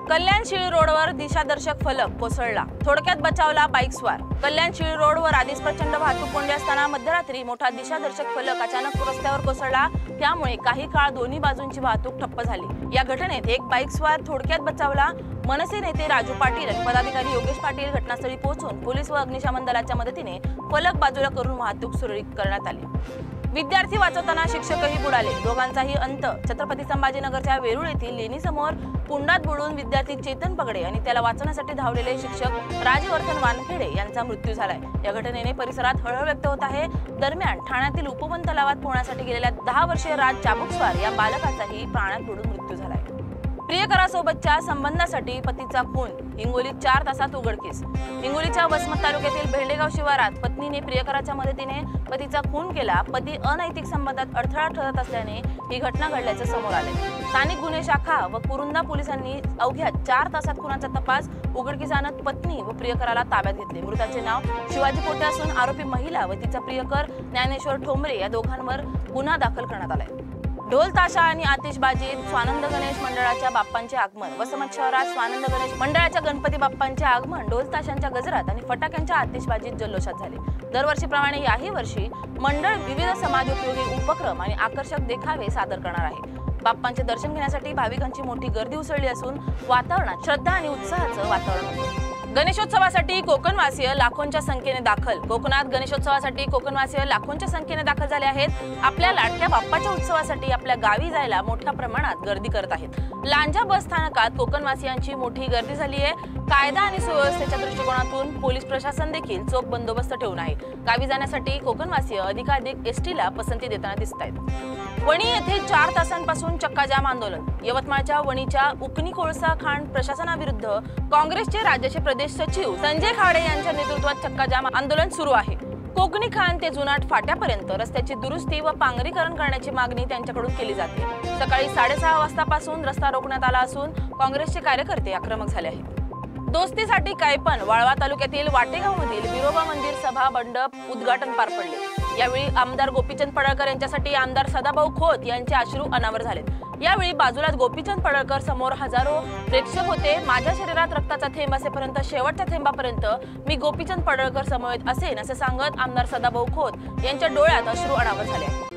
कल्याण शिळी रोडवर दिशादर्शक फलक कोसळला, थोडक्यात बचावला बाईक स्वार। कल्याण शिळी रोडवर आधीच प्रचंड वाहतूक कोंडी असताना मध्यरात्री मोठा दिशादर्शक फलक अचानक रस्त्यावर कोसळला, त्यामुळे काही काळ दोन्ही बाजूंची वाहतूक ठप्प झाली। या घटनेत एक बाईक स्वार थोडक्यात बचावला। मनसे नेते राजू पाटील आणि पदाधिकारी योगेश पाटील घटनास्थळी पोहोचून पोलीस व अग्निशमन दलाच्या मदतीने फलक बाजूला करून वाहतूक सुरळीत करण्यात आली। विद्यार्थी वाचवताना शिक्षकही बुडाले, दोघांचाही अंत। छत्रपती संभाजीनगरच्या वेरूळ येथील लेणीसमोर कुंडात बुडून विद्यार्थी चेतन पगडे आणि त्याला वाचवण्यासाठी धावलेले शिक्षक राजवर्धन वानखेडे यांचा मृत्यू झालाय। या घटनेने परिसरात हळहळ व्यक्त होत आहे। दरम्यान ठाण्यातील उपवन तलावात पोहण्यासाठी गेलेल्या 10 वर्षीय राज चाबुकस्वार या बालकाचाही प्राणात बुडून मृत्यू झालाय। प्रियकरासोबतच्या संबंधासाठी पतीचा खून, हिंगोलीत 4 तासात उघडकीस। हिंगोलीच्या वसमत तालुक्यातील भेंडेगाव शिवारात पत्नीने प्रियकराच्या मदतीने पतीचा खून केला। पती अनैतिक संबंधात अडथळा ठरत असल्याने ही घटना घडल्याचे समोर आले। स्थानिक गुन्हे शाखा व कुरुंदा पोलिसांनी अवघ्या 4 तासात खुनाचा तपास उघडकीस आणत पत्नी व प्रियकराला ताब्यात घेतले। मृताचे नाव शिवाजी पोटे असून आरोपी महिला व तिचा प्रियकर ज्ञानेश्वर ठोंबरे या दोघांवर गुन्हा दाखल करण्यात आलाय। ढोल ताशा आणि आतिषबाजीत स्वानंद गणेश मंडळाच्या बाप्पांचे आगमन। वसमत शहरात स्वानंद गणेश मंडळाच्या गणपती बाप्पांचे आगमन ढोल ताशांच्या गजरात आणि फटाक्यांच्या आतिषबाजीत जल्लोषात झाले। दरवर्षीप्रमाणे याही वर्षी मंडळ विविध समाजोपयोगी उपक्रम आणि आकर्षक देखावे सादर करणार आहे। बाप्पांचे दर्शन घेण्यासाठी भाविकांची मोठी गर्दी उसळली असून वातावरणात श्रद्धा आणि उत्साहाचं वातावरण होतं। गणेशोत्सवासाठी कोकणवासीय लाखोंच्या संख्येने दाखल। कोकणात गणेशोत्सवासाठी कोकणवासीय लाखोंच्या संख्येने दाखल झाले आहेत। आपल्या लाडक्या बाप्पाच्या उत्सवासाठी आपल्या गावी जायला मोठ्या प्रमाणात गर्दी करत आहेत। लांजा बस स्थानकात कोकणवासियांची मोठी गर्दी झाली आहे। कायदा आणि सुव्यवस्थेच्या दृष्टिकोनातून पोलीस प्रशासन देखील चोख बंदोबस्त ठेवून आहे। गावी जाण्यासाठी कोकणवासीय अधिकाधिक एसटीला पसंती देताना दिसत आहेत। वणी येथे 4 तासांपासून चक्काजाम आंदोलन। यवतमाळच्या वणीच्या उकनी कोळसा खाण प्रशासनाविरुद्ध काँग्रेसचे राज्याचे प्रदेश सचिव संजय खाडे यांच्या नेतृत्वात चक्काजाम आंदोलन सुरू आहे। कोकणी खान ते जुनाट फाट्यापर्यंत रस्त्याची दुरुस्ती व पांगरीकरण करण्याची मागणी त्यांच्याकडून केली जाते। सकाळी 6:30 वाजतापासून रस्ता रोखण्यात आला असून काँग्रेसचे कार्यकर्ते आक्रमक झाले आहेत। दोस्तीसाठी काय पण वाळवा तालुक्यातील वाटेगावमधील विरोबा मंदिर सभा मंडप उद्घाटन पार पडले। यावेळी आमदार गोपीचंद पडळकर यांच्यासाठी आमदार सदाभाऊ खोत यांचे अश्रू अनावर झाले। यावेळी बाजूलाच गोपीचंद पडळकर समोर हजारो प्रेक्षक होते। माझ्या शरीरात रक्ताचा थेंब असेपर्यंत शेवटच्या थेंबापर्यंत मी गोपीचंद पडळकर समवेत असेन असे सांगत आमदार सदाभाऊ खोत यांच्या डोळ्यात अश्रू अनावर झाले।